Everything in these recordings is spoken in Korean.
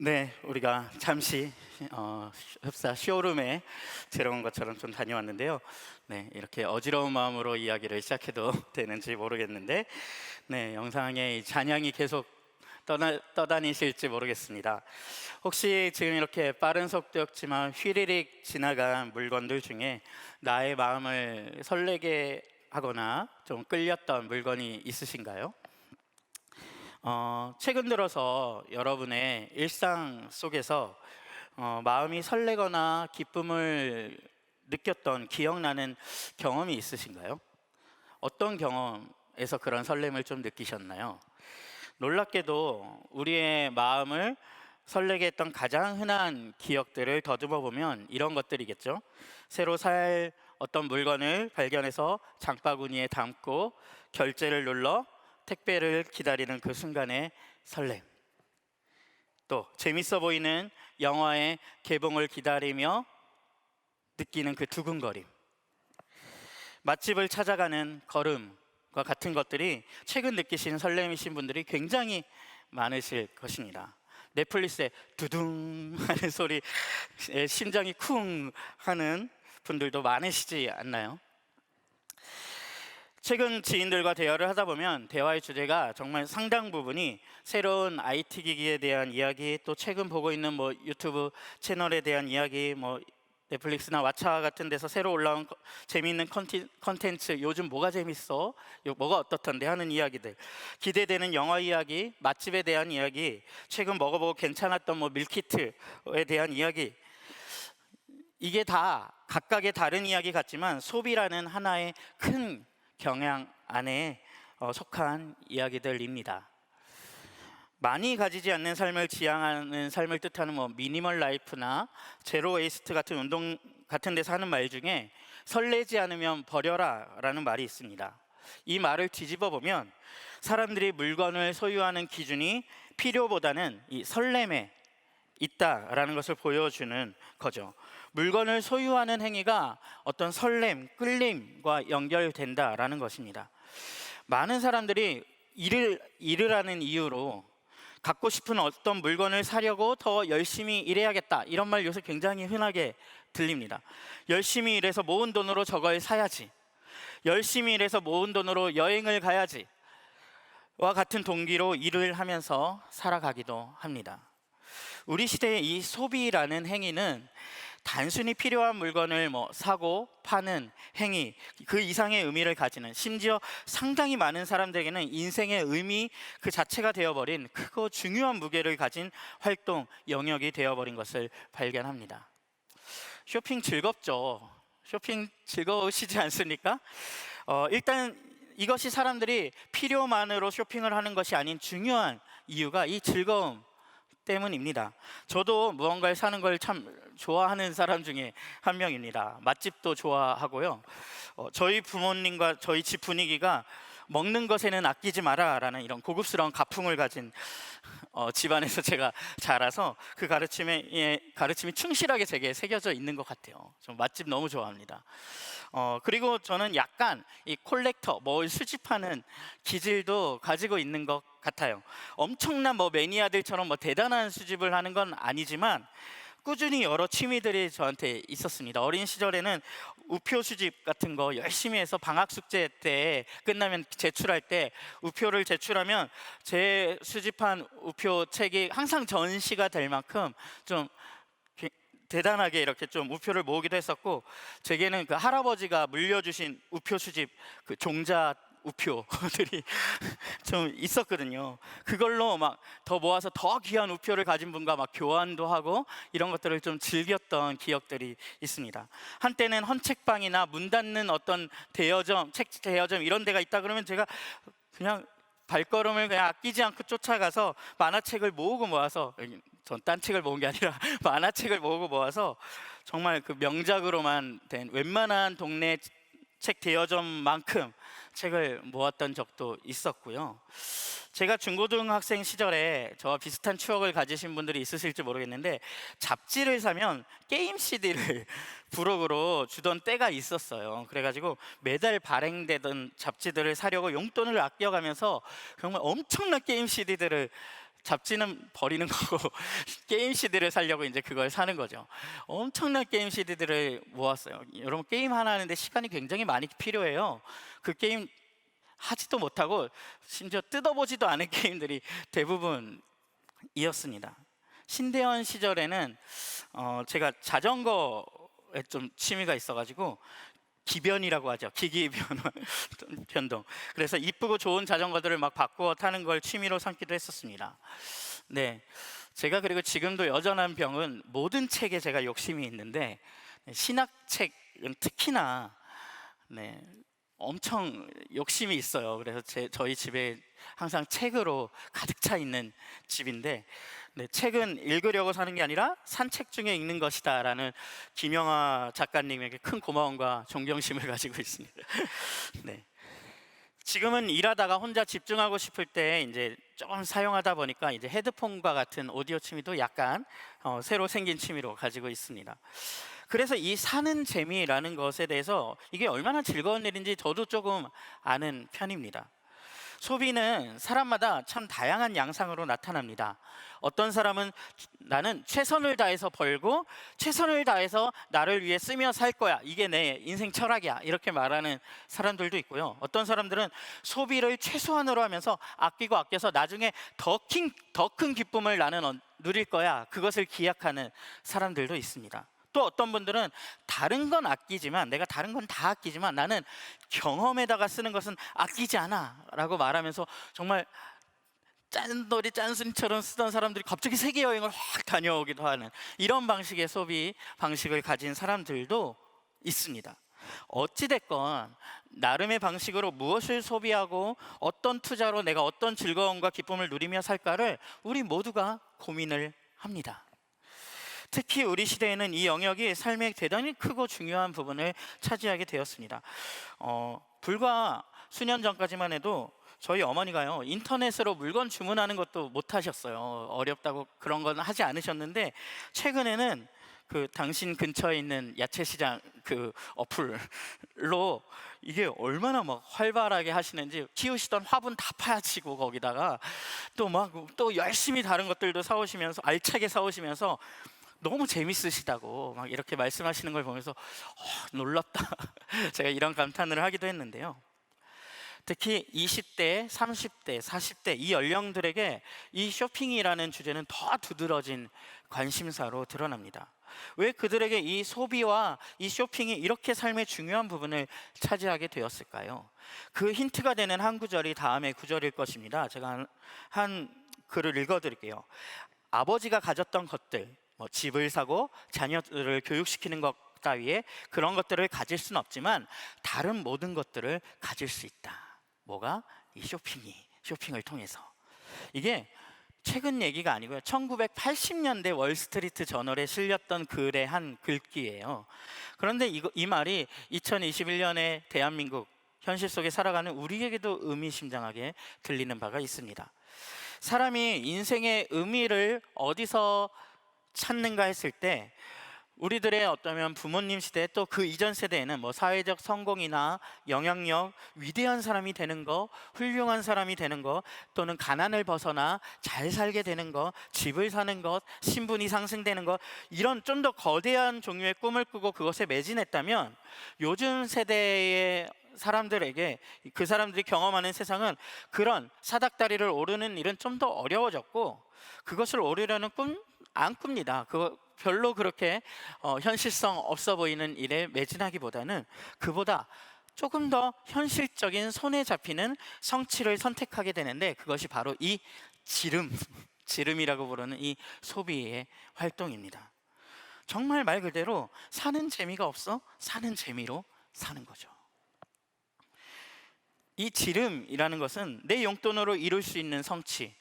네, 우리가 잠시 흡사 쇼룸에 들어온 것처럼 좀 다녀왔는데요. 네, 이렇게 어지러운 마음으로 이야기를 시작해도 되는지 모르겠는데, 네, 영상에 이 잔향이 계속 떠다니실지 모르겠습니다. 혹시 지금 이렇게 빠른 속도였지만 휘리릭 지나간 물건들 중에 나의 마음을 설레게 하거나 좀 끌렸던 물건이 있으신가요? 최근 들어서 여러분의 일상 속에서 마음이 설레거나 기쁨을 느꼈던 기억나는 경험이 있으신가요? 어떤 경험에서 그런 설렘을 좀 느끼셨나요? 놀랍게도 우리의 마음을 설레게 했던 가장 흔한 기억들을 더듬어 보면 이런 것들이겠죠. 새로 살 어떤 물건을 발견해서 장바구니에 담고 결제를 눌러 택배를 기다리는 그 순간의 설렘, 또 재밌어 보이는 영화의 개봉을 기다리며 느끼는 그 두근거림, 맛집을 찾아가는 걸음과 같은 것들이 최근 느끼신 설렘이신 분들이 굉장히 많으실 것입니다. 넷플릭스에 두둥 하는 소리에 심장이 쿵 하는 분들도 많으시지 않나요? 최근 지인들과 대화를 하다 보면 대화의 주제가 정말 상당 부분이 새로운 IT 기기에 대한 이야기, 또 최근 보고 있는 유튜브 채널에 대한 이야기, 넷플릭스나 왓챠 같은 데서 새로 올라온 재미있는 컨텐츠, 요즘 뭐가 재밌어? 뭐가 어떻던데 하는 이야기들, 기대되는 영화 이야기, 맛집에 대한 이야기, 최근 먹어보고 괜찮았던 밀키트에 대한 이야기, 이게 다 각각의 다른 이야기 같지만 소비라는 하나의 큰 경향 안에 속한 이야기들입니다. 많이 가지지 않는 삶을 지향하는 삶을 뜻하는 미니멀 라이프나 제로 웨이스트 같은 운동 같은 데서 하는 말 중에 설레지 않으면 버려라 라는 말이 있습니다. 이 말을 뒤집어 보면 사람들이 물건을 소유하는 기준이 필요보다는 이 설렘에 있다라는 것을 보여주는 거죠. 물건을 소유하는 행위가 어떤 설렘, 끌림과 연결된다라는 것입니다. 많은 사람들이 일을 하는 이유로 갖고 싶은 어떤 물건을 사려고 더 열심히 일해야겠다, 이런 말 요새 굉장히 흔하게 들립니다. 열심히 일해서 모은 돈으로 저걸 사야지, 열심히 일해서 모은 돈으로 여행을 가야지 와 같은 동기로 일을 하면서 살아가기도 합니다. 우리 시대의 이 소비라는 행위는 단순히 필요한 물건을 사고 파는 행위, 그 이상의 의미를 가지는, 심지어 상당히 많은 사람들에게는 인생의 의미 그 자체가 되어버린 크고 중요한 무게를 가진 활동 영역이 되어버린 것을 발견합니다. 쇼핑 즐겁죠? 쇼핑 즐거우시지 않습니까? 일단 이것이 사람들이 필요만으로 쇼핑을 하는 것이 아닌 중요한 이유가 이 즐거움 때문입니다. 저도 무언가를 사는 걸 참 좋아하는 사람 중에 한 명입니다. 맛집도 좋아하고요. 저희 부모님과 저희 집 분위기가 먹는 것에는 아끼지 마라 라는 이런 고급스러운 가풍을 가진 집안에서 제가 자라서 그 가르침이 충실하게 제게 새겨져 있는 것 같아요. 저 맛집 너무 좋아합니다. 그리고 저는 약간 이 콜렉터, 뭘 수집하는 기질도 가지고 있는 것 같아요. 엄청난 매니아들처럼 대단한 수집을 하는 건 아니지만 꾸준히 여러 취미들이 저한테 있었습니다. 어린 시절에는 우표 수집 같은 거 열심히 해서 방학 숙제 때 끝나면 제출할 때 우표를 제출하면 제 수집한 우표 책이 항상 전시가 될 만큼 좀 대단하게 이렇게 좀 우표를 모으기도 했었고, 제게는 그 할아버지가 물려주신 우표 수집 그 종자 우표들이 좀 있었거든요. 그걸로 더 모아서 더 귀한 우표를 가진 분과 교환도 하고 이런 것들을 좀 즐겼던 기억들이 있습니다. 한때는 헌책방이나 문 닫는 어떤 대여점, 책 대여점 이런 데가 있다 그러면 제가 그냥 발걸음을 그냥 아끼지 않고 쫓아가서 만화책을 모으고 모아서, 전 딴 책을 모은 게 아니라 만화책을 모으고 모아서 정말 그 명작으로만 된 웬만한 동네 책 대여점만큼 책을 모았던 적도 있었고요. 제가 중고등학생 시절에 저와 비슷한 추억을 가지신 분들이 있으실지 모르겠는데, 잡지를 사면 게임 CD를 부록으로 주던 때가 있었어요. 그래가지고 매달 발행되던 잡지들을 사려고 용돈을 아껴가면서 정말 엄청난 게임 CD들을 잡지는 버리는 거고 게임 CD를 사려고 이제 그걸 사는 거죠. 엄청난 게임 CD들을 모았어요. 여러분, 게임 하나 하는데 시간이 굉장히 많이 필요해요. 그 게임 하지도 못하고 심지어 뜯어보지도 않은 게임들이 대부분이었습니다. 신대원 시절에는 제가 자전거에 좀 취미가 있어가지고, 기변이라고 하죠. 기기 변동. 그래서 이쁘고 좋은 자전거들을 막 바꾸어 타는 걸 취미로 삼기도 했었습니다. 네, 제가 그리고 지금도 여전한 병은 모든 책에 제가 욕심이 있는데, 신학책은 특히나 네, 엄청 욕심이 있어요. 그래서 저희 집에 항상 책으로 가득 차 있는 집인데, 네, 책은 읽으려고 사는 게 아니라 산책 중에 읽는 것이다라는 김영하 작가님에게 큰 고마움과 존경심을 가지고 있습니다. 네. 지금은 일하다가 혼자 집중하고 싶을 때 이제 조금 사용하다 보니까 이제 헤드폰과 같은 오디오 취미도 약간 새로 생긴 취미로 가지고 있습니다. 그래서 이 사는 재미라는 것에 대해서 이게 얼마나 즐거운 일인지 저도 조금 아는 편입니다. 소비는 사람마다 참 다양한 양상으로 나타납니다. 어떤 사람은 나는 최선을 다해서 벌고 최선을 다해서 나를 위해 쓰며 살 거야, 이게 내 인생 철학이야, 이렇게 말하는 사람들도 있고요. 어떤 사람들은 소비를 최소한으로 하면서 아끼고 아껴서 나중에 더 큰 기쁨을 나는 누릴 거야, 그것을 기약하는 사람들도 있습니다. 또 어떤 분들은 다른 건 아끼지만, 내가 다른 건 다 아끼지만 나는 경험에다가 쓰는 것은 아끼지 않아 라고 말하면서 정말 짠돌이 짠순이처럼 쓰던 사람들이 갑자기 세계 여행을 확 다녀오기도 하는 이런 방식의 소비 방식을 가진 사람들도 있습니다. 어찌됐건 나름의 방식으로 무엇을 소비하고 어떤 투자로 내가 어떤 즐거움과 기쁨을 누리며 살까를 우리 모두가 고민을 합니다. 특히 우리 시대에는 이 영역이 삶의 대단히 크고 중요한 부분을 차지하게 되었습니다. 불과 수년 전까지만 해도 저희 어머니가요, 인터넷으로 물건 주문하는 것도 못 하셨어요. 어렵다고 그런 건 하지 않으셨는데, 최근에는 그 당신 근처에 있는 야채시장 그 어플로 이게 얼마나 막 활발하게 하시는지, 키우시던 화분 다 파헤치고 거기다가 또 열심히 다른 것들도 사오시면서, 알차게 사오시면서 너무 재밌으시다고 막 이렇게 말씀하시는 걸 보면서 놀랍다 제가 이런 감탄을 하기도 했는데요. 특히 20대, 30대, 40대 이 연령들에게 이 쇼핑이라는 주제는 더 두드러진 관심사로 드러납니다. 왜 그들에게 이 소비와 이 쇼핑이 이렇게 삶의 중요한 부분을 차지하게 되었을까요? 그 힌트가 되는 한 구절이 다음의 구절일 것입니다. 제가 한 글을 읽어드릴게요. 아버지가 가졌던 것들, 집을 사고 자녀들을 교육시키는 것 따위에 그런 것들을 가질 수는 없지만 다른 모든 것들을 가질 수 있다. 뭐가? 이 쇼핑을 통해서. 이게 최근 얘기가 아니고요, 1980년대 월스트리트 저널에 실렸던 글의 한 글귀예요. 그런데 이 말이 2021년의 대한민국 현실 속에 살아가는 우리에게도 의미심장하게 들리는 바가 있습니다. 사람이 인생의 의미를 어디서 찾는가 했을 때, 우리들의 어쩌면 부모님 시대, 또 그 이전 세대에는 사회적 성공이나 영향력, 위대한 사람이 되는 거, 훌륭한 사람이 되는 거, 또는 가난을 벗어나 잘 살게 되는 거, 집을 사는 것, 신분이 상승되는 것, 이런 좀 더 거대한 종류의 꿈을 꾸고 그것에 매진했다면, 요즘 세대의 사람들에게, 그 사람들이 경험하는 세상은 그런 사닥다리를 오르는 일은 좀 더 어려워졌고, 그것을 오르려는 꿈 안 꿉니다. 그거 별로 그렇게 현실성 없어 보이는 일에 매진하기보다는 그보다 조금 더 현실적인 손에 잡히는 성취를 선택하게 되는데, 그것이 바로 이 지름이라고 부르는 이 소비의 활동입니다. 정말 말 그대로 사는 재미가 없어 사는 재미로 사는 거죠. 이 지름이라는 것은 내 용돈으로 이룰 수 있는 성취,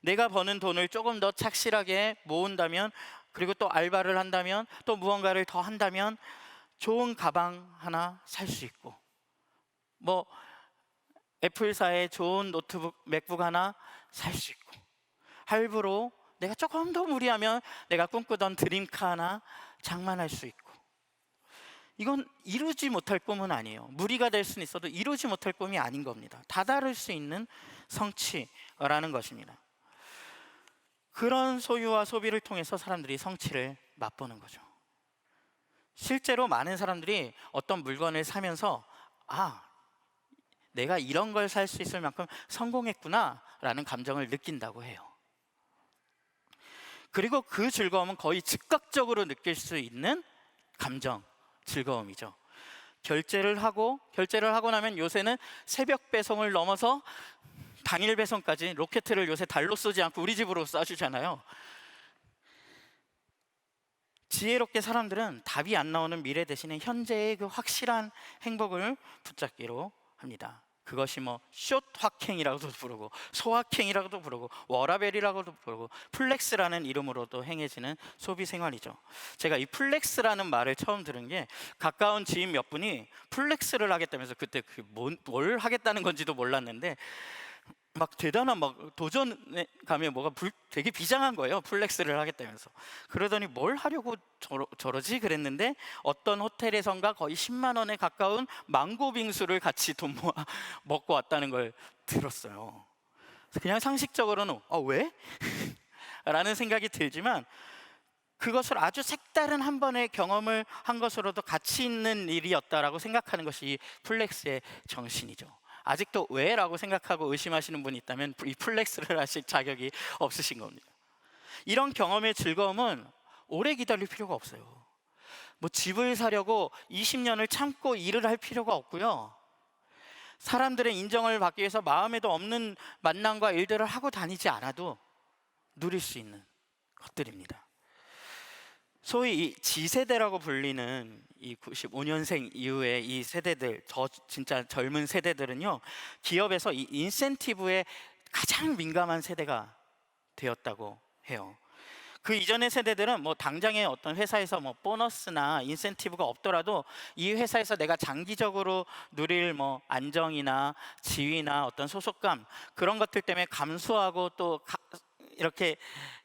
내가 버는 돈을 조금 더 착실하게 모은다면, 그리고 또 알바를 한다면, 또 무언가를 더 한다면 좋은 가방 하나 살 수 있고, 애플사의 좋은 노트북, 맥북 하나 살 수 있고, 할부로 내가 조금 더 무리하면 내가 꿈꾸던 드림카 하나 장만할 수 있고, 이건 이루지 못할 꿈은 아니에요. 무리가 될 수는 있어도 이루지 못할 꿈이 아닌 겁니다. 다다를 수 있는 성취라는 것입니다. 그런 소유와 소비를 통해서 사람들이 성취를 맛보는 거죠. 실제로 많은 사람들이 어떤 물건을 사면서 내가 이런 걸 살 수 있을 만큼 성공했구나 라는 감정을 느낀다고 해요. 그리고 그 즐거움은 거의 즉각적으로 느낄 수 있는 감정, 즐거움이죠. 결제를 하고 나면 요새는 새벽 배송을 넘어서 당일 배송까지 로켓을 요새 달로 쏘지 않고 우리 집으로 쏴주잖아요. 지혜롭게 사람들은 답이 안 나오는 미래 대신에 현재의 그 확실한 행복을 붙잡기로 합니다. 그것이 숏확행이라고도 부르고 소확행이라고도 부르고 워라벨이라고도 부르고 플렉스라는 이름으로도 행해지는 소비 생활이죠. 제가 이 플렉스라는 말을 처음 들은 게 가까운 지인 몇 분이 플렉스를 하겠다면서, 그때 뭘 하겠다는 건지도 몰랐는데 대단한 도전에 가면 되게 비장한 거예요. 플렉스를 하겠다면서. 그러더니 뭘 하려고 저러지 그랬는데 어떤 호텔에선가 거의 10만 원에 가까운 망고 빙수를 같이 돈 모아 먹고 왔다는 걸 들었어요. 그냥 상식적으로는 왜? 라는 생각이 들지만 그것을 아주 색다른 한 번의 경험을 한 것으로도 가치 있는 일이었다라고 생각하는 것이 이 플렉스의 정신이죠. 아직도 왜라고 생각하고 의심하시는 분이 있다면 이 플렉스를 하실 자격이 없으신 겁니다. 이런 경험의 즐거움은 오래 기다릴 필요가 없어요. 집을 사려고 20년을 참고 일을 할 필요가 없고요. 사람들의 인정을 받기 위해서 마음에도 없는 만남과 일들을 하고 다니지 않아도 누릴 수 있는 것들입니다. 소위 이 G세대라고 불리는 이 95년생 이후에 이 세대들, 진짜 젊은 세대들은요, 기업에서 이 인센티브에 가장 민감한 세대가 되었다고 해요. 그 이전의 세대들은 당장에 어떤 회사에서 보너스나 인센티브가 없더라도 이 회사에서 내가 장기적으로 누릴 안정이나 지위나 어떤 소속감, 그런 것들 때문에 감수하고 또 이렇게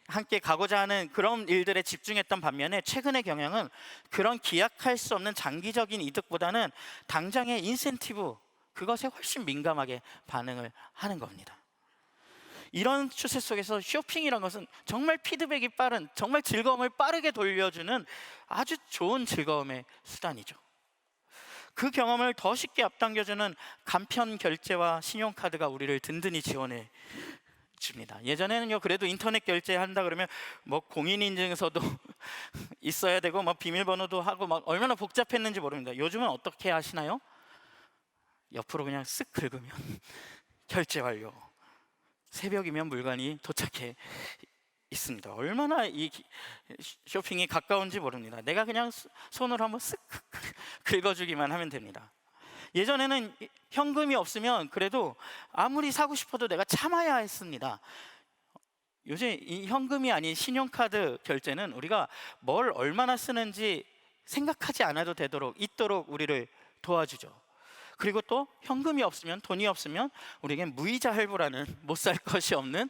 함께 가고자 하는 그런 일들에 집중했던 반면에, 최근의 경향은 그런 기약할 수 없는 장기적인 이득보다는 당장의 인센티브, 그것에 훨씬 민감하게 반응을 하는 겁니다. 이런 추세 속에서 쇼핑이라는 것은 정말 피드백이 빠른, 정말 즐거움을 빠르게 돌려주는 아주 좋은 즐거움의 수단이죠. 그 경험을 더 쉽게 앞당겨주는 간편 결제와 신용카드가 우리를 든든히 지원해 줍니다. 예전에는요, 그래도 인터넷 결제한다 그러면 공인인증서도 있어야 되고 비밀번호도 하고 얼마나 복잡했는지 모릅니다. 요즘은 어떻게 하시나요? 옆으로 그냥 쓱 긁으면 결제 완료. 새벽이면 물건이 도착해 있습니다. 얼마나 이 쇼핑이 가까운지 모릅니다. 내가 그냥 손으로 한번 쓱 긁어주기만 하면 됩니다. 예전에는 현금이 없으면 그래도 아무리 사고 싶어도 내가 참아야 했습니다. 요새 이 현금이 아닌 신용카드 결제는 우리가 뭘 얼마나 쓰는지 생각하지 않아도 있도록 우리를 도와주죠. 그리고 또 현금이 없으면, 돈이 없으면 우리에겐 무이자 할부라는 못 살 것이 없는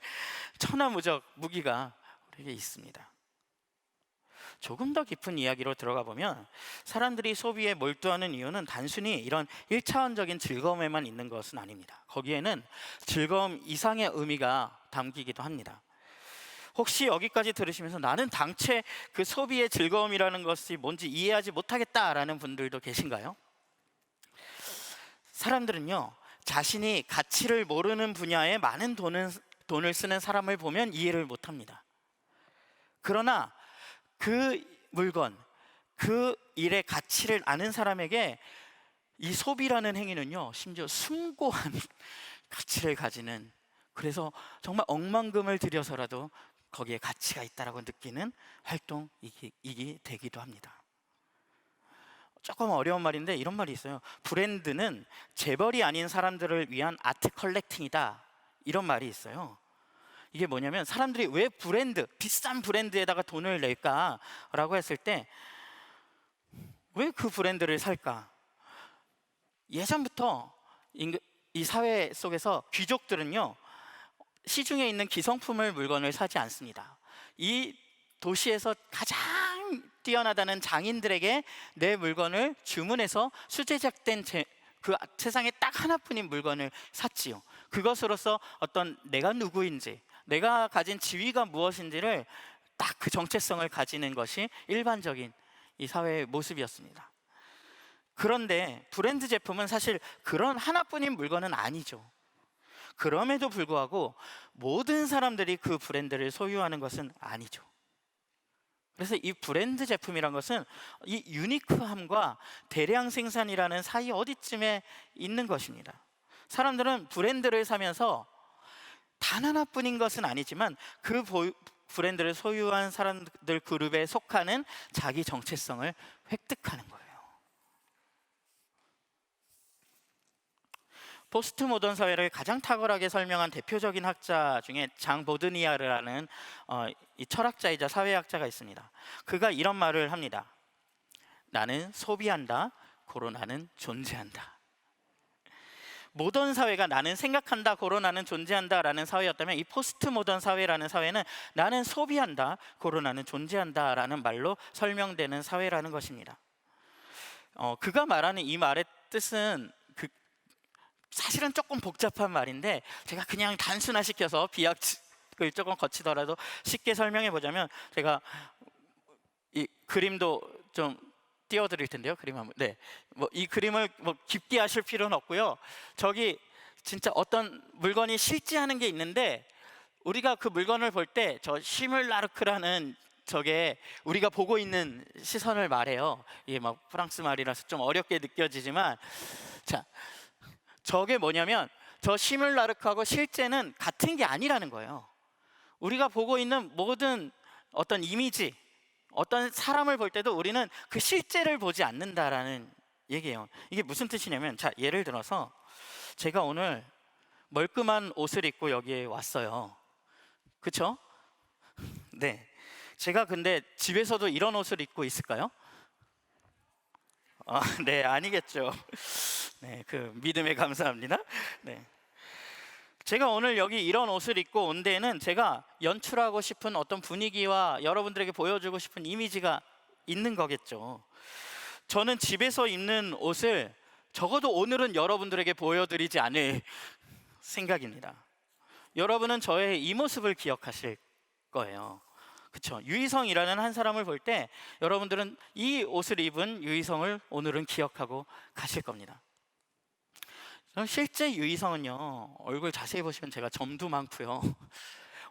천하무적 무기가 우리에게 있습니다. 조금 더 깊은 이야기로 들어가 보면 사람들이 소비에 몰두하는 이유는 단순히 이런 1차원적인 즐거움에만 있는 것은 아닙니다. 거기에는 즐거움 이상의 의미가 담기기도 합니다. 혹시 여기까지 들으시면서 나는 당최 그 소비의 즐거움이라는 것이 뭔지 이해하지 못하겠다라는 분들도 계신가요? 사람들은요, 자신이 가치를 모르는 분야에 많은 돈을 쓰는 사람을 보면 이해를 못합니다. 그러나 그 물건, 그 일의 가치를 아는 사람에게 이 소비라는 행위는요, 심지어 숭고한 가치를 가지는, 그래서 정말 억만금을 들여서라도 거기에 가치가 있다라고 느끼는 활동이기 되기도 합니다. 조금 어려운 말인데 이런 말이 있어요. 브랜드는 재벌이 아닌 사람들을 위한 아트 컬렉팅이다, 이런 말이 있어요. 이게 뭐냐면, 사람들이 왜 비싼 브랜드에다가 돈을 낼까라고 했을 때 왜 그 브랜드를 살까? 예전부터 이 사회 속에서 귀족들은요, 시중에 있는 기성품을 물건을 사지 않습니다. 이 도시에서 가장 뛰어나다는 장인들에게 내 물건을 주문해서 수제작된 그 세상에 딱 하나뿐인 물건을 샀지요. 그것으로서 어떤 내가 누구인지, 내가 가진 지위가 무엇인지를 딱 그 정체성을 가지는 것이 일반적인 이 사회의 모습이었습니다. 그런데 브랜드 제품은 사실 그런 하나뿐인 물건은 아니죠. 그럼에도 불구하고 모든 사람들이 그 브랜드를 소유하는 것은 아니죠. 그래서 이 브랜드 제품이란 것은 이 유니크함과 대량 생산이라는 사이 어디쯤에 있는 것입니다. 사람들은 브랜드를 사면서 단 하나뿐인 것은 아니지만 그 브랜드를 소유한 사람들 그룹에 속하는 자기 정체성을 획득하는 거예요. 포스트 모던 사회를 가장 탁월하게 설명한 대표적인 학자 중에 장 보드니아르라는 이 철학자이자 사회학자가 있습니다. 그가 이런 말을 합니다. 나는 소비한다, 고로 나는 존재한다. 모던 사회가 나는 생각한다, 고로 나는 존재한다 라는 사회였다면 이 포스트 모던 사회라는 사회는 나는 소비한다, 고로 나는 존재한다 라는 말로 설명되는 사회라는 것입니다. 그가 말하는 이 말의 뜻은 사실은 조금 복잡한 말인데 제가 그냥 단순화시켜서 비약을 조금 거치더라도 쉽게 설명해 보자면, 제가 이 그림도 좀 띄워드릴 텐데요. 그림 한번. 네, 뭐 이 그림을 뭐 깊게 하실 필요는 없고요. 저기 진짜 어떤 물건이 실제하는 게 있는데 우리가 그 물건을 볼 때 저 시뮬라르크라는 저게 우리가 보고 있는 시선을 말해요. 이게 막 프랑스 말이라서 좀 어렵게 느껴지지만, 자, 저게 뭐냐면 저 시뮬라르크하고 실제는 같은 게 아니라는 거예요. 우리가 보고 있는 모든 어떤 이미지, 어떤 사람을 볼 때도 우리는 그 실제를 보지 않는다라는 얘기예요. 이게 무슨 뜻이냐면, 자, 예를 들어서 제가 오늘 멀끔한 옷을 입고 여기에 왔어요. 그쵸? 네. 제가 근데 집에서도 이런 옷을 입고 있을까요? 네, 아니겠죠. 네, 그 믿음에 감사합니다. 네. 제가 오늘 여기 이런 옷을 입고 온 데에는 제가 연출하고 싶은 어떤 분위기와 여러분들에게 보여주고 싶은 이미지가 있는 거겠죠. 저는 집에서 입는 옷을 적어도 오늘은 여러분들에게 보여드리지 않을 생각입니다. 여러분은 저의 이 모습을 기억하실 거예요. 그렇죠? 유희성이라는 한 사람을 볼 때 여러분들은 이 옷을 입은 유희성을 오늘은 기억하고 가실 겁니다. 실제 유희성은요, 얼굴 자세히 보시면 제가 점도 많고요,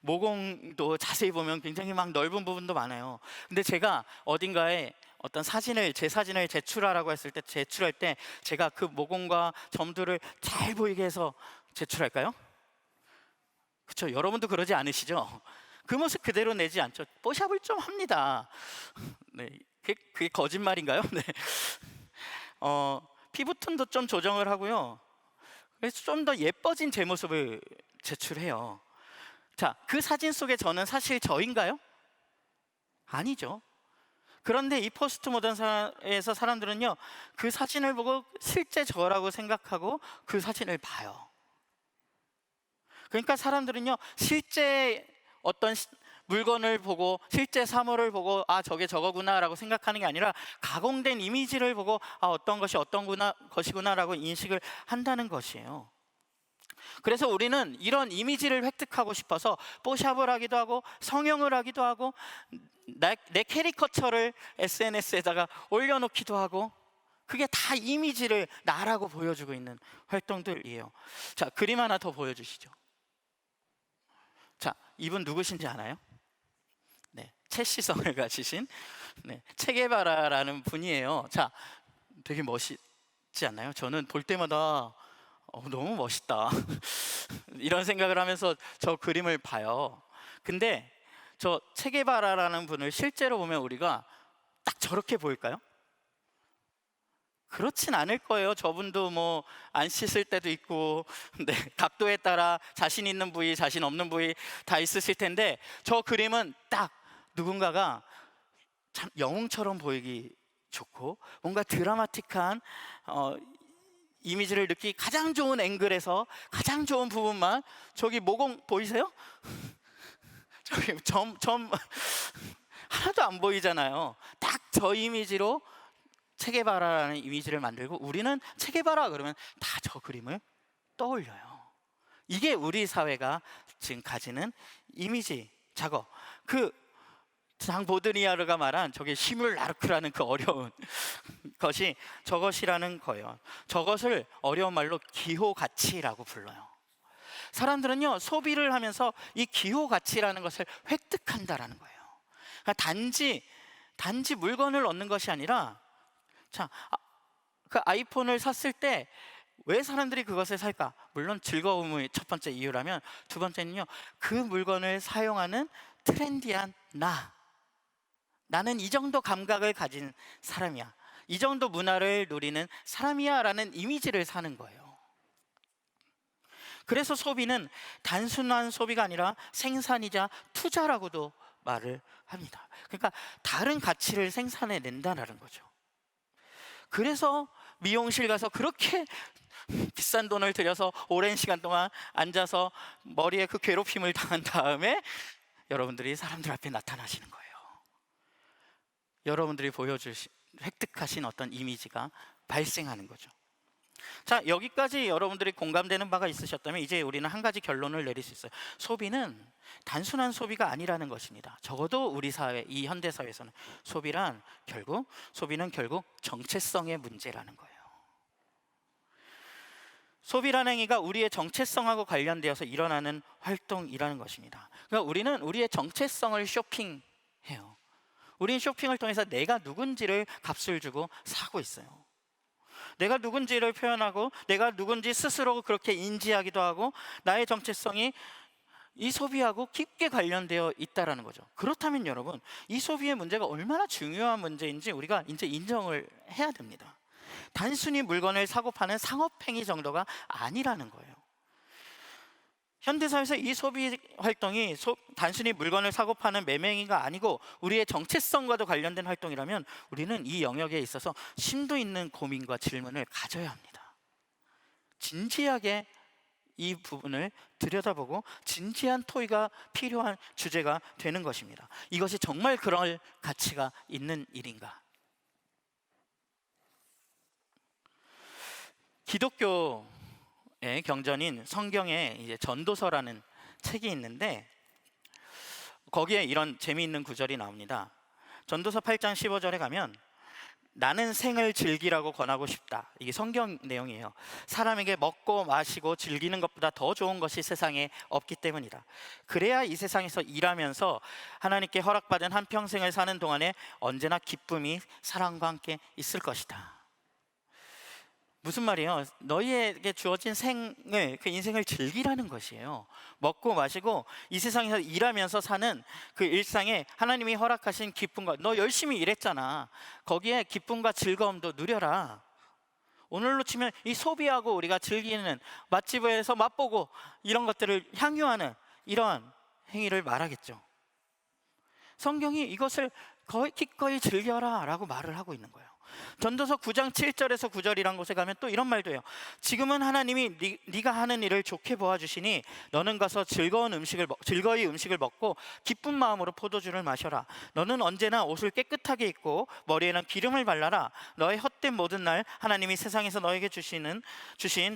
모공도 자세히 보면 굉장히 막 넓은 부분도 많아요. 근데 제가 어딘가에 어떤 제 사진을 제출하라고 했을 때, 제출할 때 제가 그 모공과 점들을 잘 보이게 해서 제출할까요? 그렇죠? 여러분도 그러지 않으시죠? 그 모습 그대로 내지 않죠. 뽀샵을 좀 합니다. 네, 그게 거짓말인가요? 네. 피부톤도 좀 조정을 하고요. 그래서 좀 더 예뻐진 제 모습을 제출해요. 자, 그 사진 속에 저는 사실 저인가요? 아니죠. 그런데 이 포스트 모던 사회에서 사람들은요, 그 사진을 보고 실제 저라고 생각하고 그 사진을 봐요. 그러니까 사람들은요, 실제 어떤 물건을 보고, 실제 사물을 보고 저게 저거구나 라고 생각하는 게 아니라 가공된 이미지를 보고 어떤 것이 어떤 것이구나 라고 인식을 한다는 것이에요. 그래서 우리는 이런 이미지를 획득하고 싶어서 뽀샵을 하기도 하고 성형을 하기도 하고 내 캐리커처를 SNS에다가 올려놓기도 하고, 그게 다 이미지를 나라고 보여주고 있는 활동들이에요. 자, 그림 하나 더 보여주시죠. 자, 이분 누구신지 아나요? 네, 채시성을 가지신 체게바라라는 분이에요. 자, 되게 멋있지 않나요? 저는 볼 때마다 너무 멋있다 이런 생각을 하면서 저 그림을 봐요. 근데 저 체게바라라는 분을 실제로 보면 우리가 딱 저렇게 보일까요? 그렇진 않을 거예요. 저분도 뭐 안 씻을 때도 있고, 네, 각도에 따라 자신 있는 부위, 자신 없는 부위 다 있으실 텐데, 저 그림은 딱 누군가가 참 영웅처럼 보이기 좋고 뭔가 드라마틱한 이미지를 넣기 가장 좋은 앵글에서 가장 좋은 부분만, 저기 모공 보이세요? 저기 점 하나도 안 보이잖아요. 딱 저 이미지로 체게바라라는 이미지를 만들고, 우리는 체게바라 그러면 다 저 그림을 떠올려요. 이게 우리 사회가 지금 가지는 이미지 작업. 그 장 보드리아르가 말한 저게 시뮬라르크라는 그 어려운 것이 저것이라는 거예요. 저것을 어려운 말로 기호 가치라고 불러요. 사람들은요, 소비를 하면서 이 기호 가치라는 것을 획득한다라는 거예요. 그러니까 단지 물건을 얻는 것이 아니라, 그 아이폰을 샀을 때 왜 사람들이 그것을 살까? 물론 즐거움이 첫 번째 이유라면, 두 번째는요, 그 물건을 사용하는 트렌디한 나는 이 정도 감각을 가진 사람이야, 이 정도 문화를 누리는 사람이야 라는 이미지를 사는 거예요. 그래서 소비는 단순한 소비가 아니라 생산이자 투자라고도 말을 합니다. 그러니까 다른 가치를 생산해낸다는 거죠. 그래서 미용실 가서 그렇게 비싼 돈을 들여서 오랜 시간 동안 앉아서 머리에 그 괴롭힘을 당한 다음에 여러분들이 사람들 앞에 나타나시는 거예요. 여러분들이 획득하신 어떤 이미지가 발생하는 거죠. 자, 여기까지 여러분들이 공감되는 바가 있으셨다면 이제 우리는 한 가지 결론을 내릴 수 있어요. 소비는 단순한 소비가 아니라는 것입니다. 적어도 우리 사회, 이 현대 사회에서는 소비는 결국 정체성의 문제라는 거예요. 소비라는 행위가 우리의 정체성하고 관련되어서 일어나는 활동이라는 것입니다. 그러니까 우리는 우리의 정체성을 쇼핑해요. 우리는 쇼핑을 통해서 내가 누군지를 값을 주고 사고 있어요. 내가 누군지를 표현하고 내가 누군지 스스로 그렇게 인지하기도 하고, 나의 정체성이 이 소비하고 깊게 관련되어 있다는 거죠. 그렇다면 여러분, 이 소비의 문제가 얼마나 중요한 문제인지 우리가 이제 인정을 해야 됩니다. 단순히 물건을 사고 파는 상업행위 정도가 아니라는 거예요. 현대사회에서 이 소비 활동이 단순히 물건을 사고 파는 매매행위가 아니고 우리의 정체성과도 관련된 활동이라면 우리는 이 영역에 있어서 심도 있는 고민과 질문을 가져야 합니다. 진지하게 이 부분을 들여다보고 진지한 토의가 필요한 주제가 되는 것입니다. 이것이 정말 그럴 가치가 있는 일인가? 기독교의 경전인 성경에 이제 전도서라는 책이 있는데, 거기에 이런 재미있는 구절이 나옵니다. 전도서 8장 15절에 가면 나는 생을 즐기라고 권하고 싶다. 이게 성경 내용이에요. 사람에게 먹고 마시고 즐기는 것보다 더 좋은 것이 세상에 없기 때문이다. 그래야 이 세상에서 일하면서 하나님께 허락받은 한평생을 사는 동안에 언제나 기쁨이 사랑과 함께 있을 것이다. 무슨 말이에요? 너희에게 주어진 그 인생을 즐기라는 것이에요. 먹고 마시고 이 세상에서 일하면서 사는 그 일상에 하나님이 허락하신 기쁨과, 너 열심히 일했잖아, 거기에 기쁨과 즐거움도 누려라. 오늘로 치면 이 소비하고 우리가 즐기는, 맛집에서 맛보고 이런 것들을 향유하는 이런 행위를 말하겠죠. 성경이 이것을 기꺼이 즐겨라 라고 말을 하고 있는 거예요. 전도서 9장 7절에서 9절이란 곳에 가면 또 이런 말도 해요. 지금은 하나님이 네가 하는 일을 좋게 보아주시니 너는 가서 즐거이 음식을 먹고 기쁜 마음으로 포도주를 마셔라. 너는 언제나 옷을 깨끗하게 입고 머리에는 기름을 발라라. 너의 헛된 모든 날 하나님이 세상에서 너에게 주신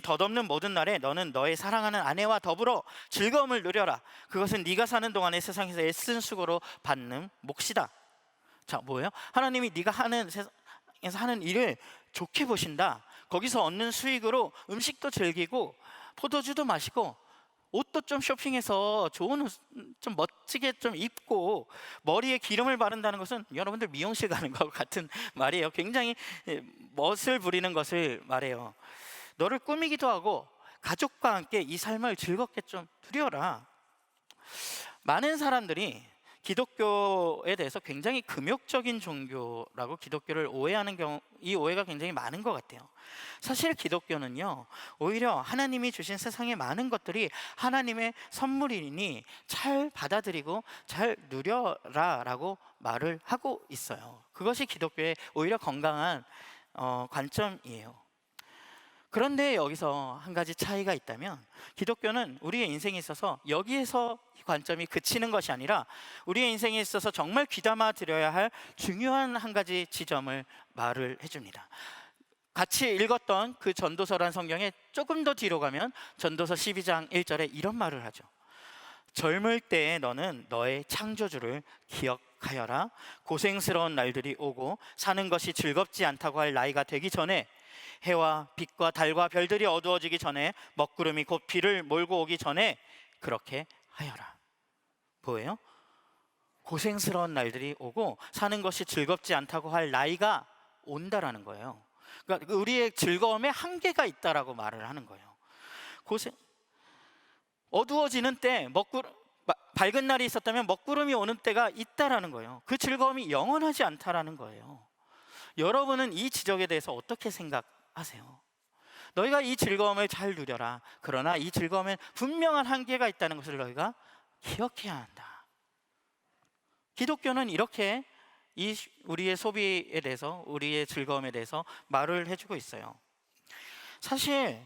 덧없는 모든 날에 너는 너의 사랑하는 아내와 더불어 즐거움을 누려라. 그것은 네가 사는 동안에 세상에서 애쓴 수고로 받는 몫이다. 자, 뭐예요? 하나님이 네가 하는 일을 좋게 보신다. 거기서 얻는 수익으로 음식도 즐기고 포도주도 마시고 옷도 좀 쇼핑해서 좋은 옷 좀 멋지게 좀 입고 머리에 기름을 바른다는 것은 여러분들 미용실 가는 것과 같은 말이에요. 굉장히 멋을 부리는 것을 말해요. 너를 꾸미기도 하고 가족과 함께 이 삶을 즐겁게 좀 누려라. 많은 사람들이 기독교에 대해서 굉장히 금욕적인 종교라고 기독교를 오해하는 이 오해가 굉장히 많은 것 같아요. 사실 기독교는요, 오히려 하나님이 주신 세상의 많은 것들이 하나님의 선물이니 잘 받아들이고 잘 누려라 라고 말을 하고 있어요. 그것이 기독교의 오히려 건강한 관점이에요. 그런데 여기서 한 가지 차이가 있다면, 기독교는 우리의 인생에 있어서 여기에서 관점이 그치는 것이 아니라 우리의 인생에 있어서 정말 귀담아 들여야 할 중요한 한 가지 지점을 말을 해줍니다. 같이 읽었던 그 전도서란 성경에 조금 더 뒤로 가면 전도서 12장 1절에 이런 말을 하죠. 젊을 때에 너는 너의 창조주를 기억하여라. 고생스러운 날들이 오고 사는 것이 즐겁지 않다고 할 나이가 되기 전에, 해와 빛과 달과 별들이 어두워지기 전에, 먹구름이 곧 비를 몰고 오기 전에 그렇게 하여라. 뭐예요? 고생스러운 날들이 오고 사는 것이 즐겁지 않다고 할 나이가 온다라는 거예요. 그러니까 우리의 즐거움에 한계가 있다라고 말을 하는 거예요. 어두워지는 때 밝은 날이 있었다면 먹구름이 오는 때가 있다라는 거예요. 그 즐거움이 영원하지 않다라는 거예요. 여러분은 이 지적에 대해서 어떻게 생각하세요? 너희가 이 즐거움을 잘 누려라. 그러나 이 즐거움엔 분명한 한계가 있다는 것을 너희가 기억해야 한다. 기독교는 이렇게 우리의 소비에 대해서, 우리의 즐거움에 대해서 말을 해주고 있어요. 사실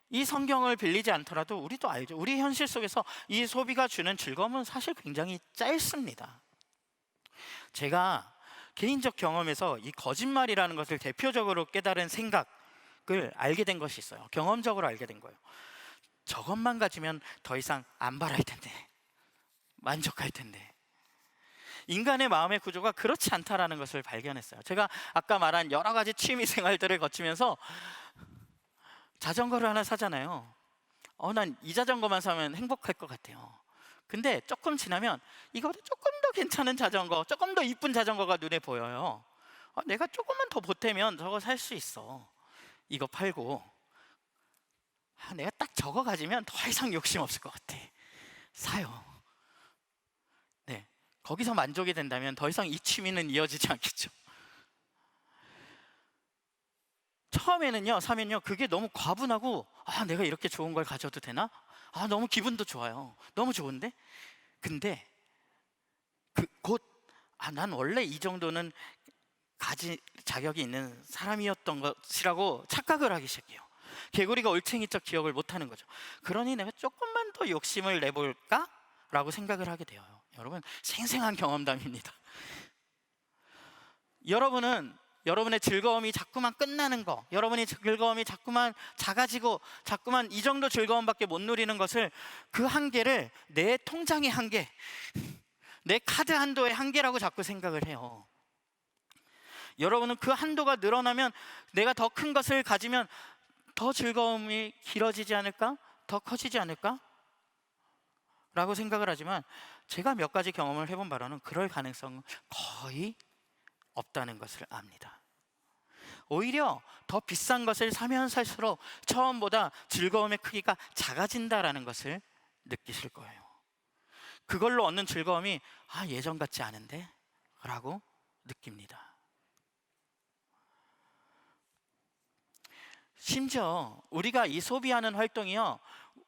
이 성경을 빌리지 않더라도 우리도 알죠. 우리 현실 속에서 이 소비가 주는 즐거움은 사실 굉장히 짧습니다. 제가 개인적 경험에서 이 거짓말이라는 것을 대표적으로 깨달은 생각을 알게 된 것이 있어요. 경험적으로 알게 된 거예요. 저것만 가지면 더 이상 안 바랄 텐데, 만족할 텐데. 인간의 마음의 구조가 그렇지 않다라는 것을 발견했어요. 제가 아까 말한 여러 가지 취미 생활들을 거치면서 자전거를 하나 사잖아요. 난 이 자전거만 사면 행복할 것 같아요. 근데 조금 지나면 이거보다 조금 더 괜찮은 자전거, 조금 더 이쁜 자전거가 눈에 보여요. 내가 조금만 더 보태면 저거 살 수 있어. 이거 팔고 내가 딱 저거 가지면 더 이상 욕심 없을 것 같아. 사요. 네, 거기서 만족이 된다면 더 이상 이 취미는 이어지지 않겠죠. 처음에는요, 사면요, 그게 너무 과분하고, 내가 이렇게 좋은 걸 가져도 되나? 너무 기분도 좋아요. 너무 좋은데? 근데 난 원래 이 정도는 가질 자격이 있는 사람이었던 것이라고 착각을 하기 시작해요. 개구리가 올챙이적 기억을 못하는 거죠. 그러니 내가 조금만 더 욕심을 내볼까? 라고 생각을 하게 돼요. 여러분, 생생한 경험담입니다. 여러분의 즐거움이 자꾸만 끝나는 거, 여러분의 즐거움이 자꾸만 작아지고 자꾸만 이 정도 즐거움밖에 못 누리는 것을, 그 한계를 내 통장의 한계, 내 카드 한도의 한계라고 자꾸 생각을 해요. 여러분은 그 한도가 늘어나면, 내가 더 큰 것을 가지면 더 즐거움이 길어지지 않을까? 더 커지지 않을까? 라고 생각을 하지만, 제가 몇 가지 경험을 해본 바로는 그럴 가능성은 거의 없다는 것을 압니다. 오히려 더 비싼 것을 사면 살수록 처음보다 즐거움의 크기가 작아진다라는 것을 느끼실 거예요. 그걸로 얻는 즐거움이 예전 같지 않은데? 라고 느낍니다. 심지어 우리가 이 소비하는 활동이요,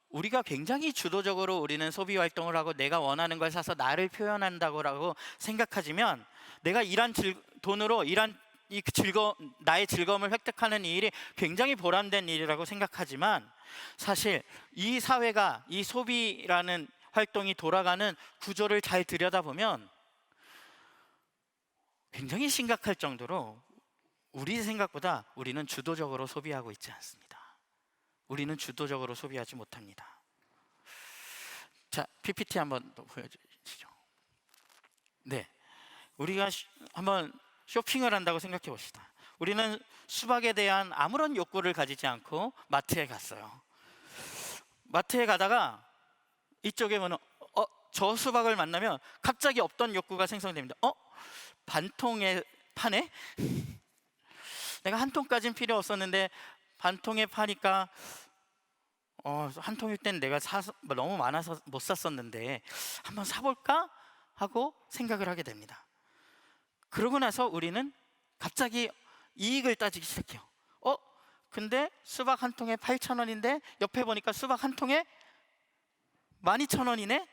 우리가 굉장히 주도적으로 우리는 소비 활동을 하고 내가 원하는 걸 사서 나를 표현한다고 생각하지만, 내가 일한 돈으로 나의 즐거움을 획득하는 이 일이 굉장히 보람된 일이라고 생각하지만, 사실 이 사회가, 이 소비라는 활동이 돌아가는 구조를 잘 들여다보면 굉장히 심각할 정도로 우리 생각보다 우리는 주도적으로 소비하고 있지 않습니다. 우리는 주도적으로 소비하지 못합니다. 자, PPT 한번 더 보여주시죠. 네, 우리가 한번 쇼핑을 한다고 생각해 봅시다. 우리는 수박에 대한 아무런 욕구를 가지지 않고 마트에 갔어요. 마트에 가다가 이쪽에 보면 저 수박을 만나면 갑자기 없던 욕구가 생성됩니다. 반통에 파네? 내가 한 통까지는 필요 없었는데 반 통에 파니까 한 통일 땐 내가 너무 많아서 못 샀었는데 한번 사볼까? 하고 생각을 하게 됩니다. 그러고 나서 우리는 갑자기 이익을 따지기 시작해요. 근데 수박 한 통에 8,000원인데 옆에 보니까 수박 한 통에 12,000원이네?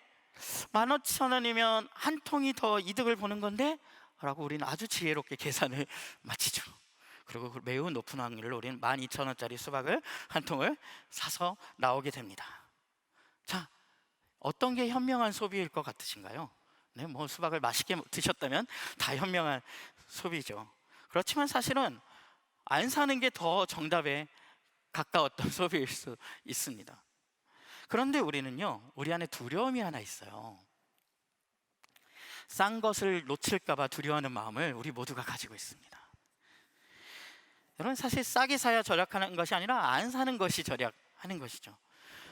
15,000원이면 한 통이 더 이득을 보는 건데? 라고 우리는 아주 지혜롭게 계산을 마치죠. 그리고 매우 높은 확률로 우리는 12,000원짜리 수박을 한 통을 사서 나오게 됩니다. 자, 어떤 게 현명한 소비일 것 같으신가요? 네, 수박을 맛있게 드셨다면 다 현명한 소비죠. 그렇지만 사실은 안 사는 게 더 정답에 가까웠던 소비일 수 있습니다. 그런데 우리는요, 우리 안에 두려움이 하나 있어요. 싼 것을 놓칠까 봐 두려워하는 마음을 우리 모두가 가지고 있습니다. 여러분, 사실 싸게 사야 절약하는 것이 아니라 안 사는 것이 절약하는 것이죠.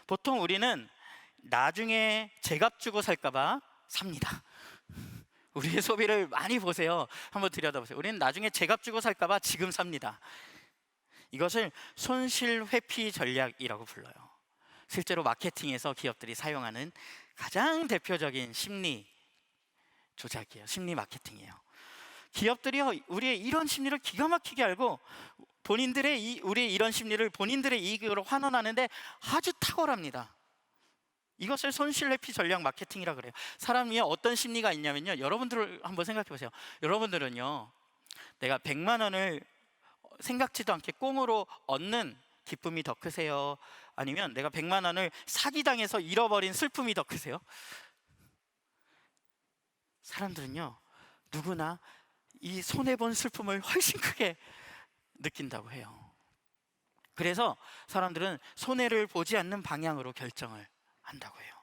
보통 우리는 나중에 제값 주고 살까 봐 삽니다. 우리의 소비를 많이 보세요. 한번 들여다보세요. 우리는 나중에 제값 주고 살까 봐 지금 삽니다. 이것을 손실 회피 전략이라고 불러요. 실제로 마케팅에서 기업들이 사용하는 가장 대표적인 심리 조작이에요. 심리 마케팅이에요. 기업들이요, 우리의 이런 심리를 기가 막히게 알고 우리의 이런 심리를 본인들의 이익으로 환원하는데 아주 탁월합니다. 이것을 손실 회피 전략 마케팅이라 그래요. 사람이 어떤 심리가 있냐면요, 여러분들 한번 생각해 보세요. 여러분들은요, 내가 100만 원을 생각지도 않게 꽁으로 얻는 기쁨이 더 크세요? 아니면 내가 100만 원을 사기당해서 잃어버린 슬픔이 더 크세요? 사람들은요, 누구나 이 손해본 슬픔을 훨씬 크게 느낀다고 해요. 그래서 사람들은 손해를 보지 않는 방향으로 결정을 한다고 해요.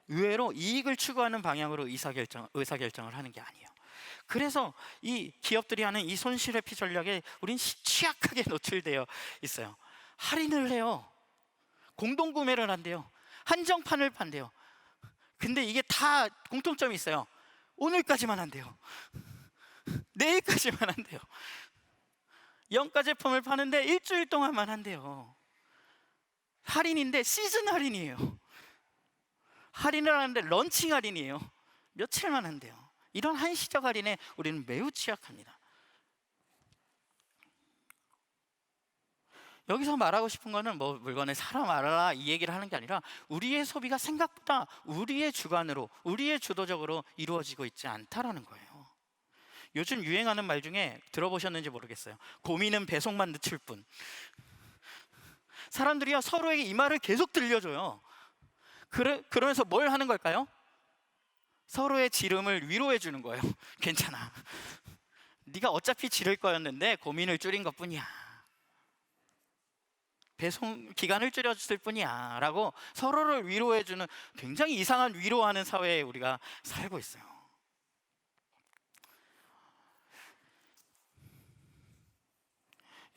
의외로 이익을 추구하는 방향으로 의사결정을 하는 게 아니에요. 그래서 이 기업들이 하는 이 손실회피 전략에 우린 취약하게 노출되어 있어요. 할인을 해요. 공동구매를 한대요. 한정판을 판대요. 근데 이게 다 공통점이 있어요. 오늘까지만 한대요. 내일까지만 한대요. 영가 제품을 파는데 일주일 동안만 한대요. 할인인데 시즌 할인이에요. 할인을 하는데 런칭 할인이에요. 며칠만 한대요. 이런 한시적 할인에 우리는 매우 취약합니다. 여기서 말하고 싶은 거는 뭐 물건을 사라 말아라 이 얘기를 하는 게 아니라 우리의 소비가 생각보다 우리의 주관으로, 우리의 주도적으로 이루어지고 있지 않다라는 거예요. 요즘 유행하는 말 중에 들어보셨는지 모르겠어요. 고민은 배송만 늦출 뿐. 사람들이요, 서로에게 이 말을 계속 들려줘요. 그러면서 뭘 하는 걸까요? 서로의 지름을 위로해 주는 거예요. 괜찮아, 네가 어차피 지를 거였는데 고민을 줄인 것뿐이야, 배송 기간을 줄였을 뿐이야 라고 서로를 위로해 주는 굉장히 이상한 위로하는 사회에 우리가 살고 있어요.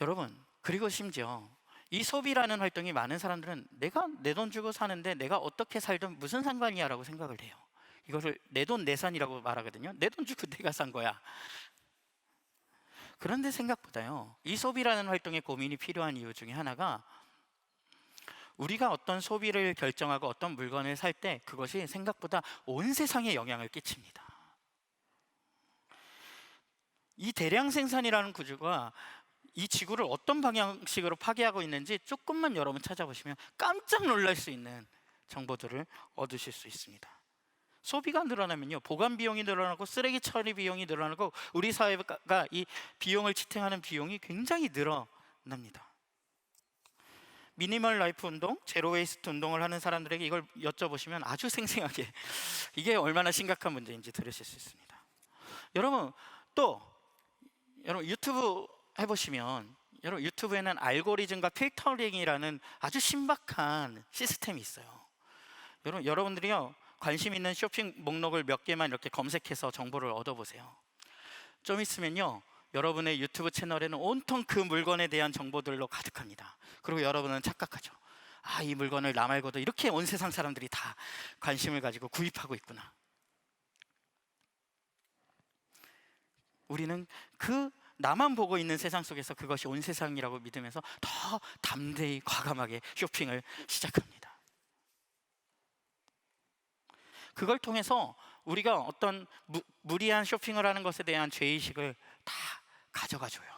여러분, 그리고 심지어 이 소비라는 활동이 많은 사람들은 내가 내 돈 주고 사는데 내가 어떻게 살든 무슨 상관이야 라고 생각을 해요. 이것을 내 돈 내산이라고 말하거든요. 내 돈 주고 내가 산 거야. 그런데 생각보다요, 이 소비라는 활동에 고민이 필요한 이유 중에 하나가 우리가 어떤 소비를 결정하고 어떤 물건을 살 때 그것이 생각보다 온 세상에 영향을 끼칩니다. 이 대량 생산이라는 구조가 이 지구를 어떤 방향식으로 파괴하고 있는지 조금만 여러분 찾아보시면 깜짝 놀랄 수 있는 정보들을 얻으실 수 있습니다. 소비가 늘어나면요, 보관 비용이 늘어나고 쓰레기 처리 비용이 늘어나고 우리 사회가 이 비용을 지탱하는 비용이 굉장히 늘어납니다. 미니멀 라이프 운동, 제로 웨이스트 운동을 하는 사람들에게 이걸 여쭤보시면 아주 생생하게 이게 얼마나 심각한 문제인지 들으실 수 있습니다. 여러분, 또 여러분 유튜브 해보시면 여러분 유튜브에는 알고리즘과 필터링이라는 아주 신박한 시스템이 있어요. 여러분들이요, 관심 있는 쇼핑 목록을 몇 개만 이렇게 검색해서 정보를 얻어보세요. 좀 있으면요, 여러분의 유튜브 채널에는 온통 그 물건에 대한 정보들로 가득합니다. 그리고 여러분은 착각하죠. 아, 이 물건을 나 말고도 이렇게 온 세상 사람들이 다 관심을 가지고 구입하고 있구나. 우리는 그 나만 보고 있는 세상 속에서 그것이 온 세상이라고 믿으면서 더 담대히 과감하게 쇼핑을 시작합니다. 그걸 통해서 우리가 어떤 무리한 쇼핑을 하는 것에 대한 죄의식을 다 가져가 줘요.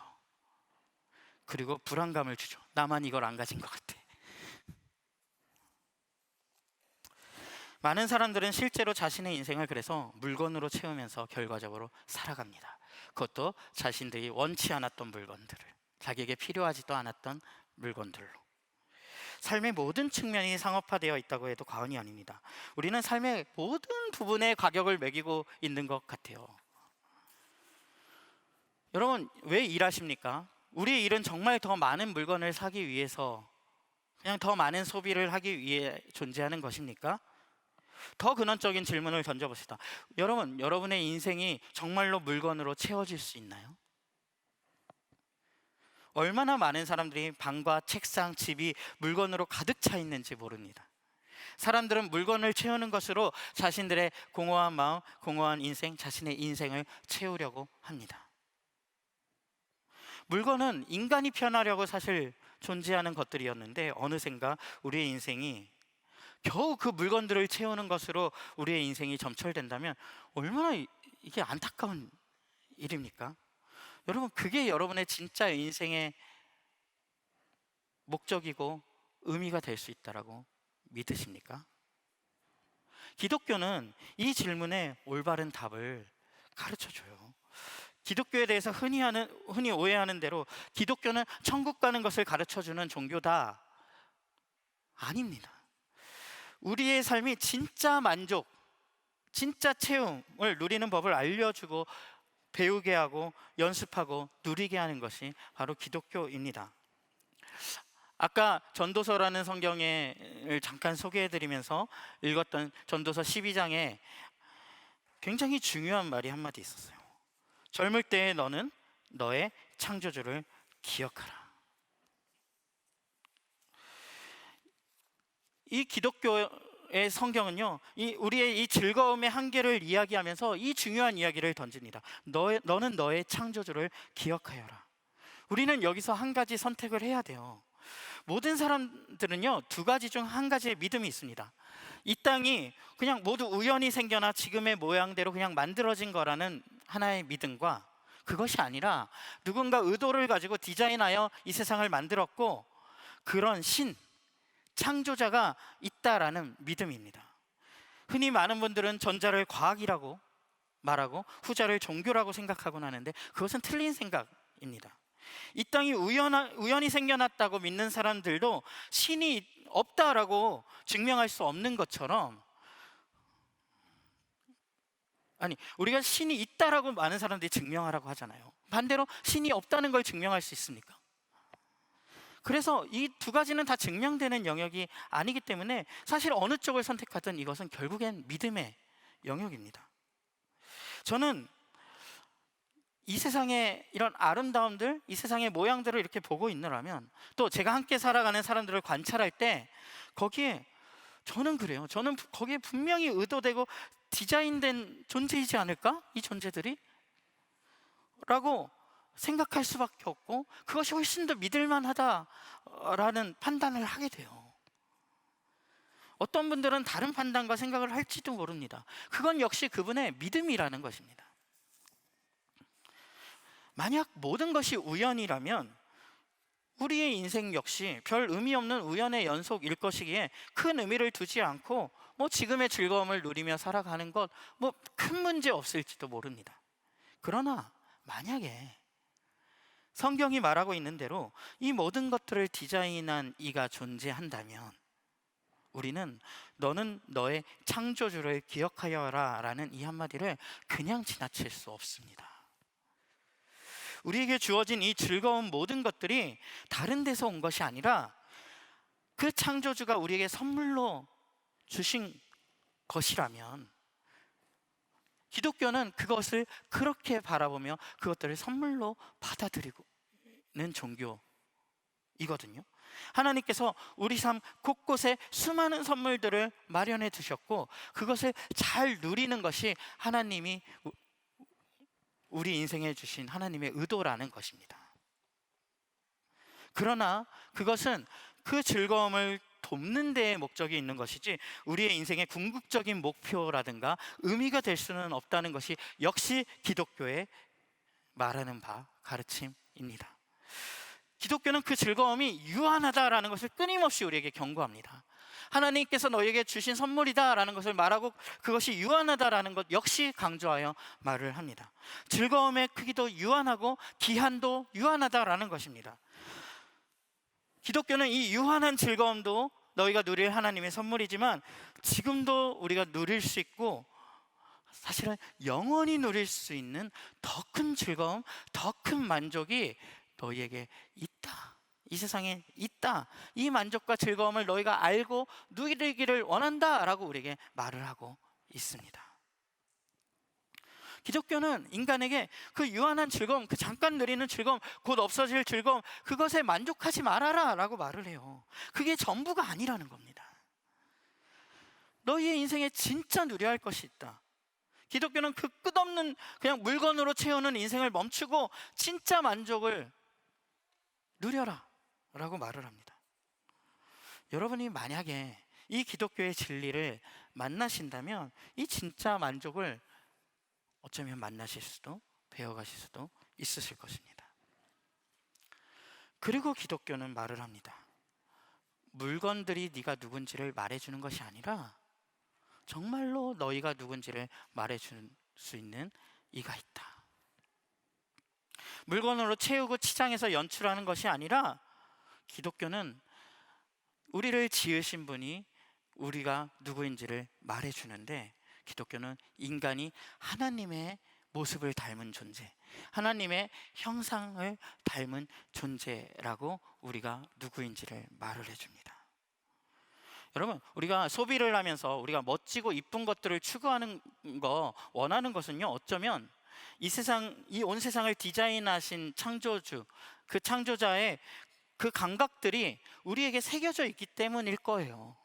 그리고 불안감을 주죠. 나만 이걸 안 가진 것 같아. 많은 사람들은 실제로 자신의 인생을 그래서 물건으로 채우면서 결과적으로 살아갑니다. 그것도 자신들이 원치 않았던 물건들을, 자기에게 필요하지도 않았던 물건들로. 삶의 모든 측면이 상업화되어 있다고 해도 과언이 아닙니다. 우리는 삶의 모든 부분에 가격을 매기고 있는 것 같아요. 여러분, 왜 일하십니까? 우리의 일은 정말 더 많은 물건을 사기 위해서, 그냥 더 많은 소비를 하기 위해 존재하는 것입니까? 더 근원적인 질문을 던져봅시다. 여러분, 여러분의 인생이 정말로 물건으로 채워질 수 있나요? 얼마나 많은 사람들이 방과 책상, 집이 물건으로 가득 차 있는지 모릅니다. 사람들은 물건을 채우는 것으로 자신들의 공허한 마음, 공허한 인생, 자신의 인생을 채우려고 합니다. 물건은 인간이 편하려고 사실 존재하는 것들이었는데, 어느샌가 우리의 인생이 겨우 그 물건들을 채우는 것으로 우리의 인생이 점철된다면 얼마나 이게 안타까운 일입니까? 여러분, 그게 여러분의 진짜 인생의 목적이고 의미가 될 수 있다라고 믿으십니까? 기독교는 이 질문에 올바른 답을 가르쳐줘요. 기독교에 대해서 흔히 오해하는 대로 기독교는 천국 가는 것을 가르쳐주는 종교다. 아닙니다. 우리의 삶이 진짜 만족, 진짜 채움을 누리는 법을 알려주고 배우게 하고 연습하고 누리게 하는 것이 바로 기독교입니다. 아까 전도서라는 성경을 잠깐 소개해드리면서 읽었던 전도서 12장에 굉장히 중요한 말이 한마디 있었어요. 젊을 때의 너는 너의 창조주를 기억하라. 이 기독교의 성경은요, 우리의 이 즐거움의 한계를 이야기하면서 이 중요한 이야기를 던집니다. 너는 너의 창조주를 기억하여라. 우리는 여기서 한 가지 선택을 해야 돼요. 모든 사람들은요, 두 가지 중 한 가지의 믿음이 있습니다. 이 땅이 그냥 모두 우연히 생겨나 지금의 모양대로 그냥 만들어진 거라는 하나의 믿음과, 그것이 아니라 누군가 의도를 가지고 디자인하여 이 세상을 만들었고 그런 창조자가 있다라는 믿음입니다. 흔히 많은 분들은 전자를 과학이라고 말하고 후자를 종교라고 생각하곤 하는데, 그것은 틀린 생각입니다. 이 땅이 우연히 생겨났다고 믿는 사람들도 신이 없다라고 증명할 수 없는 것처럼, 우리가 신이 있다라고 많은 사람들이 증명하라고 하잖아요. 반대로 신이 없다는 걸 증명할 수 있습니까? 그래서 이 두 가지는 다 증명되는 영역이 아니기 때문에 사실 어느 쪽을 선택하든 이것은 결국엔 믿음의 영역입니다. 저는 이 세상의 이런 아름다움들, 이 세상의 모양들을 이렇게 보고 있느라면, 또 제가 함께 살아가는 사람들을 관찰할 때 저는 그래요. 저는 거기에 분명히 의도되고 디자인된 존재이지 않을까? 이 존재들이? 라고 생각할 수밖에 없고, 그것이 훨씬 더 믿을만하다라는 판단을 하게 돼요. 어떤 분들은 다른 판단과 생각을 할지도 모릅니다. 그건 역시 그분의 믿음이라는 것입니다. 만약 모든 것이 우연이라면 우리의 인생 역시 별 의미 없는 우연의 연속일 것이기에 큰 의미를 두지 않고 지금의 즐거움을 누리며 살아가는 것 큰 문제 없을지도 모릅니다. 그러나 만약에 성경이 말하고 있는 대로 이 모든 것들을 디자인한 이가 존재한다면, 우리는 너는 너의 창조주를 기억하여라 라는 이 한마디를 그냥 지나칠 수 없습니다. 우리에게 주어진 이 즐거운 모든 것들이 다른 데서 온 것이 아니라 그 창조주가 우리에게 선물로 주신 것이라면, 기독교는 그것을 그렇게 바라보며 그것들을 선물로 받아들이는 종교이거든요. 하나님께서 우리 삶 곳곳에 수많은 선물들을 마련해 두셨고, 그것을 잘 누리는 것이 하나님이 우리 인생에 주신 하나님의 의도라는 것입니다. 그러나 그것은 그 즐거움을 돕는 데에 목적이 있는 것이지 우리의 인생의 궁극적인 목표라든가 의미가 될 수는 없다는 것이 역시 기독교의 말하는 바 가르침입니다. 기독교는 그 즐거움이 유한하다라는 것을 끊임없이 우리에게 경고합니다. 하나님께서 너에게 주신 선물이다라는 것을 말하고 그것이 유한하다라는 것 역시 강조하여 말을 합니다. 즐거움의 크기도 유한하고 기한도 유한하다라는 것입니다. 기독교는 이 유한한 즐거움도 너희가 누릴 하나님의 선물이지만 지금도 우리가 누릴 수 있고, 사실은 영원히 누릴 수 있는 더 큰 즐거움, 더 큰 만족이 너희에게 있다. 이 세상에 있다. 이 만족과 즐거움을 너희가 알고 누리기를 원한다 라고 우리에게 말을 하고 있습니다. 기독교는 인간에게 그 유한한 즐거움, 그 잠깐 누리는 즐거움, 곧 없어질 즐거움, 그것에 만족하지 말아라 라고 말을 해요. 그게 전부가 아니라는 겁니다. 너희의 인생에 진짜 누려야 할 것이 있다. 기독교는 그 끝없는 그냥 물건으로 채우는 인생을 멈추고 진짜 만족을 누려라 라고 말을 합니다. 여러분이 만약에 이 기독교의 진리를 만나신다면 이 진짜 만족을 어쩌면 만나실 수도 배워가실 수도 있으실 것입니다. 그리고 기독교는 말을 합니다. 물건들이 네가 누군지를 말해주는 것이 아니라 정말로 너희가 누군지를 말해줄 수 있는 이가 있다. 물건으로 채우고 치장해서 연출하는 것이 아니라 기독교는 우리를 지으신 분이 우리가 누구인지를 말해주는데, 기독교는 인간이 하나님의 모습을 닮은 존재, 하나님의 형상을 닮은 존재라고 우리가 누구인지를 말을 해줍니다. 여러분, 우리가 소비를 하면서 우리가 멋지고 이쁜 것들을 추구하는 거, 원하는 것은요, 어쩌면 이 세상, 이 온 세상을 디자인하신 창조주, 그 창조자의 그 감각들이 우리에게 새겨져 있기 때문일 거예요.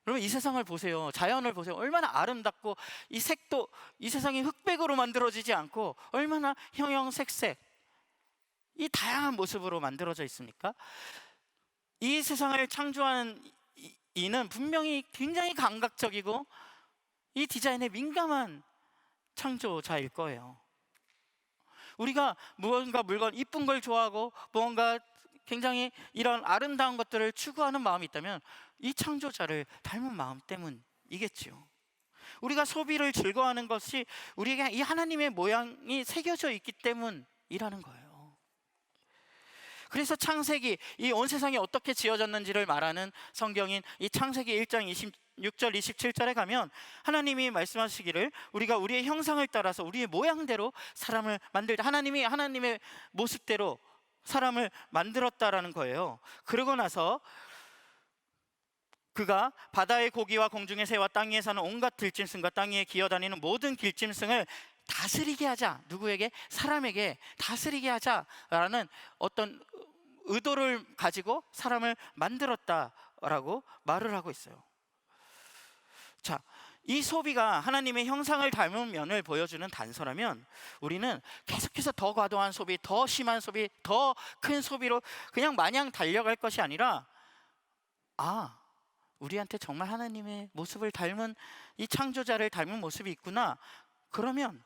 여러분, 이 세상을 보세요. 자연을 보세요. 얼마나 아름답고, 이 색도 이 세상이 흑백으로 만들어지지 않고 얼마나 형형색색 이 다양한 모습으로 만들어져 있습니까? 이 세상을 창조하는 이는 분명히 굉장히 감각적이고 이 디자인에 민감한 창조자일 거예요. 우리가 무언가 물건, 이쁜 걸 좋아하고 무언가 굉장히 이런 아름다운 것들을 추구하는 마음이 있다면 이 창조자를 닮은 마음 때문이겠지요. 우리가 소비를 즐거워하는 것이 우리에게 이 하나님의 모양이 새겨져 있기 때문이라는 거예요. 그래서 창세기, 이 온 세상이 어떻게 지어졌는지를 말하는 성경인 이 창세기 1장 26절 27절에 가면 하나님이 말씀하시기를 우리가 우리의 형상을 따라서 우리의 모양대로 사람을 만들자, 하나님이 하나님의 모습대로 사람을 만들었다라는 거예요. 그러고 나서 그가 바다의 고기와 공중의 새와 땅 위에 사는 온갖 들짐승과 땅 위에 기어다니는 모든 길짐승을 다스리게 하자. 누구에게? 사람에게 다스리게 하자라는 어떤 의도를 가지고 사람을 만들었다라고 말을 하고 있어요. 자, 이 소비가 하나님의 형상을 닮은 면을 보여주는 단서라면 우리는 계속해서 더 과도한 소비, 더 심한 소비, 더 큰 소비로 그냥 마냥 달려갈 것이 아니라, 우리한테 정말 하나님의 모습을 닮은, 이 창조자를 닮은 모습이 있구나. 그러면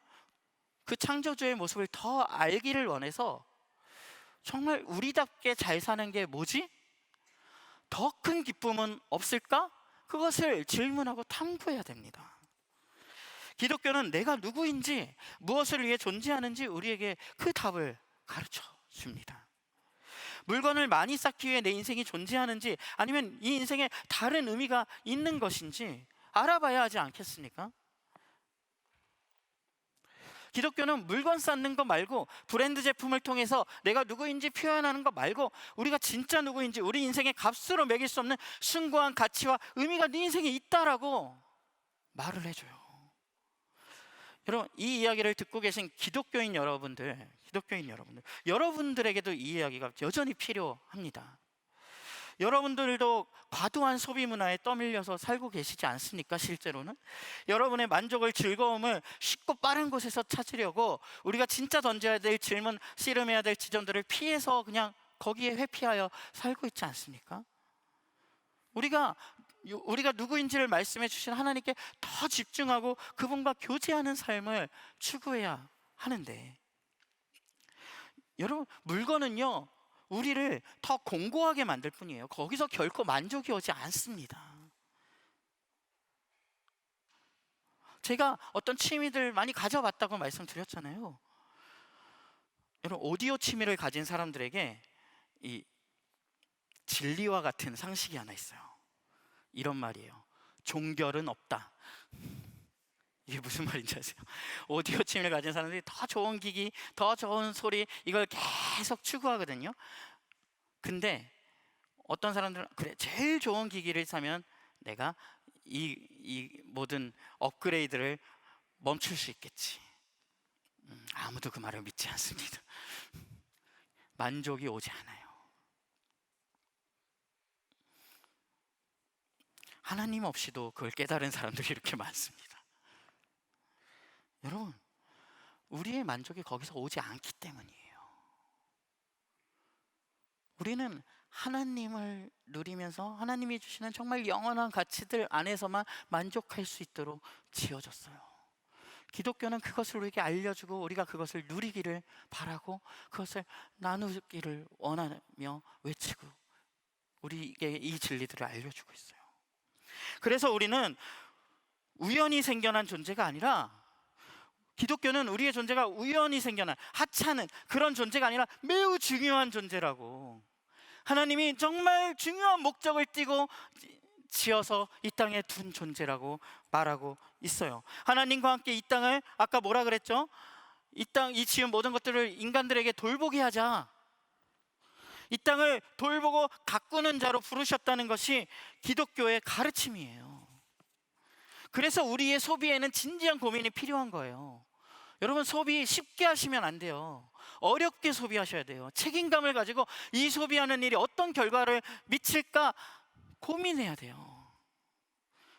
그 창조주의 모습을 더 알기를 원해서 정말 우리답게 잘 사는 게 뭐지? 더 큰 기쁨은 없을까? 그것을 질문하고 탐구해야 됩니다. 기독교는 내가 누구인지, 무엇을 위해 존재하는지 우리에게 그 답을 가르쳐 줍니다. 물건을 많이 쌓기 위해 내 인생이 존재하는지, 아니면 이 인생에 다른 의미가 있는 것인지 알아봐야 하지 않겠습니까? 기독교는 물건 쌓는 거 말고, 브랜드 제품을 통해서 내가 누구인지 표현하는 거 말고, 우리가 진짜 누구인지, 우리 인생의 값으로 매길 수 없는 숭고한 가치와 의미가 네 인생에 있다라고 말을 해줘요. 여러분, 이 이야기를 듣고 계신 기독교인 여러분들에게도 이 이야기가 여전히 필요합니다. 여러분들도 과도한 소비 문화에 떠밀려서 살고 계시지 않습니까? 실제로는 여러분의 만족을, 즐거움을 쉽고 빠른 곳에서 찾으려고 우리가 진짜 던져야 될 질문, 씨름해야 될 지점들을 피해서 그냥 거기에 회피하여 살고 있지 않습니까? 우리가 누구인지를 말씀해 주신 하나님께 더 집중하고 그분과 교제하는 삶을 추구해야 하는데, 여러분, 물건은요 우리를 더 공고하게 만들 뿐이에요. 거기서 결코 만족이 오지 않습니다. 제가 어떤 취미들 많이 가져봤다고 말씀드렸잖아요. 여러분, 오디오 취미를 가진 사람들에게 이 진리와 같은 상식이 하나 있어요. 이런 말이에요. 종결은 없다. 이게 무슨 말인지 아세요? 오디오 취미를 가진 사람들이 더 좋은 기기, 더 좋은 소리, 이걸 계속 추구하거든요. 근데 어떤 사람들은 그래, 제일 좋은 기기를 사면 내가 이 모든 업그레이드를 멈출 수 있겠지. 아무도 그 말을 믿지 않습니다. 만족이 오지 않아요. 하나님 없이도 그걸 깨달은 사람들이 이렇게 많습니다. 여러분, 우리의 만족이 거기서 오지 않기 때문이에요. 우리는 하나님을 누리면서 하나님이 주시는 정말 영원한 가치들 안에서만 만족할 수 있도록 지어졌어요. 기독교는 그것을 우리에게 알려주고 우리가 그것을 누리기를 바라고 그것을 나누기를 원하며 외치고 우리에게 이 진리들을 알려주고 있어요. 그래서 우리는 우연히 생겨난 존재가 아니라, 기독교는 우리의 존재가 우연히 생겨난 하찮은 그런 존재가 아니라 매우 중요한 존재라고, 하나님이 정말 중요한 목적을 띠고 지어서 이 땅에 둔 존재라고 말하고 있어요. 하나님과 함께 이 땅을, 아까 뭐라 그랬죠? 이 지은 모든 것들을 인간들에게 돌보게 하자, 이 땅을 돌보고 가꾸는 자로 부르셨다는 것이 기독교의 가르침이에요. 그래서 우리의 소비에는 진지한 고민이 필요한 거예요. 여러분, 소비 쉽게 하시면 안 돼요. 어렵게 소비하셔야 돼요. 책임감을 가지고 이 소비하는 일이 어떤 결과를 미칠까 고민해야 돼요.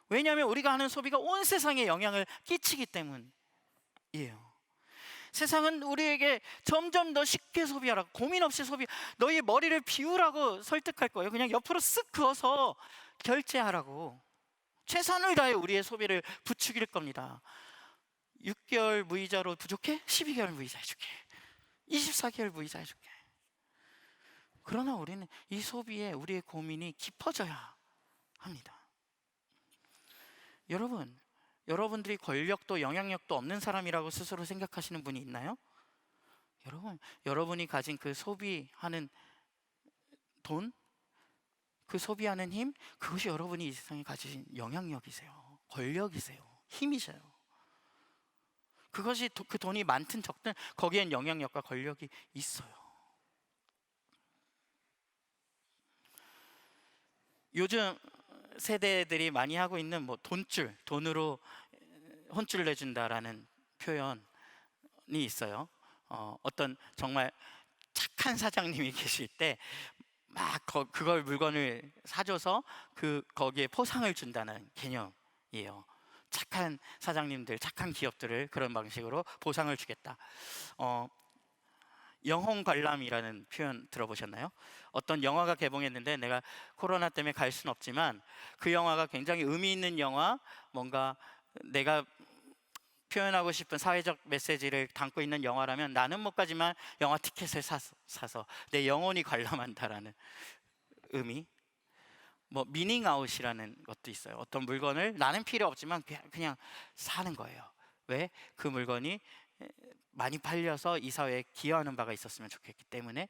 왜냐하면 우리가 하는 소비가 온 세상에 영향을 끼치기 때문이에요. 세상은 우리에게 점점 더 쉽게 소비하라고, 고민 없이 너희 머리를 비우라고 설득할 거예요. 그냥 옆으로 쓱 그어서 결제하라고 최선을 다해 우리의 소비를 부추길 겁니다. 6개월 무이자로 부족해? 12개월 무이자 해줄게. 24개월 무이자 해줄게. 그러나 우리는 이 소비에 우리의 고민이 깊어져야 합니다. 여러분들이 권력도 영향력도 없는 사람이라고 스스로 생각하시는 분이 있나요? 여러분이 가진 그 소비하는 돈, 그 소비하는 힘, 그것이 여러분이 이 세상에 가진 영향력이세요. 권력이세요. 힘이세요. 그것이 그 돈이 많든 적든 거기엔 영향력과 권력이 있어요. 요즘 세대들이 많이 하고 있는 돈으로 혼쭐 내준다라는 표현이 있어요. 어떤 정말 착한 사장님이 계실 때 막 그걸 물건을 사줘서 거기에 포상을 준다는 개념이에요. 착한 사장님들, 착한 기업들을 그런 방식으로 보상을 주겠다. 영혼 관람이라는 표현 들어보셨나요? 어떤 영화가 개봉했는데 내가 코로나 때문에 갈 수는 없지만 그 영화가 굉장히 의미 있는 영화, 뭔가 내가 표현하고 싶은 사회적 메시지를 담고 있는 영화라면 나는 못 가지만 영화 티켓을 사서 내 영혼이 관람한다라는 의미. 미닝 아웃이라는 것도 있어요. 어떤 물건을 나는 필요 없지만 그냥 사는 거예요. 왜? 그 물건이 많이 팔려서 이 사회에 기여하는 바가 있었으면 좋겠기 때문에.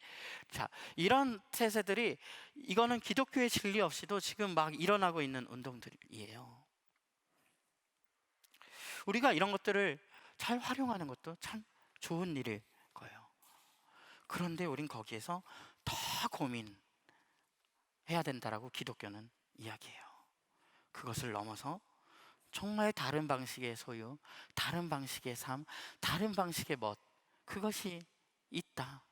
자, 이런 태세들이, 이거는 기독교의 진리 없이도 지금 막 일어나고 있는 운동들이에요. 우리가 이런 것들을 잘 활용하는 것도 참 좋은 일일 거예요. 그런데 우린 거기에서 더 고민해야 된다라고 기독교는 이야기해요. 그것을 넘어서 정말 다른 방식의 소유, 다른 방식의 삶, 다른 방식의 그것이 있다.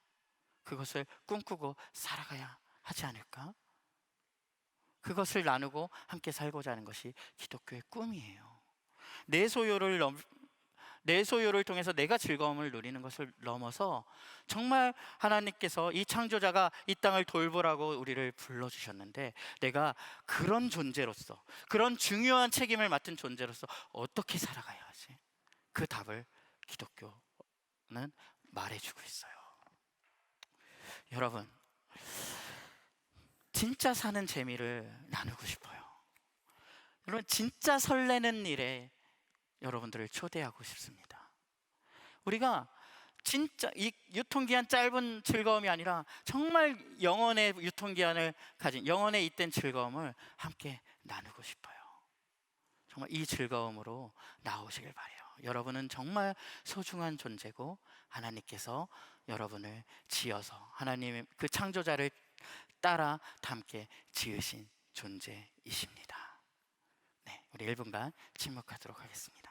그것을 꿈꾸고 살아가야 하지 않을까? 그것을 나누고 함께 살고자 하는 것이 기독교의 꿈이에요. 내 소유를 통해서 내가 즐거움을 누리는 것을 넘어서 정말 하나님께서, 이 창조자가 이 땅을 돌보라고 우리를 불러주셨는데 내가 그런 존재로서, 그런 중요한 책임을 맡은 존재로서 어떻게 살아가야 하지? 그 답을 기독교는 말해주고 있어요. 여러분, 진짜 사는 재미를 나누고 싶어요. 여러분, 진짜 설레는 일에 여러분들을 초대하고 싶습니다. 우리가 진짜 이 유통기한 짧은 즐거움이 아니라 정말 영원의 유통기한을 가진, 영원에 잇된 즐거움을 함께 나누고 싶어요. 정말 이 즐거움으로 나오시길 바라요. 여러분은 정말 소중한 존재고 하나님께서 여러분을 지어서 하나님 그 창조자를 따라 함께 지으신 존재이십니다. 네, 우리 1분간 침묵하도록 하겠습니다.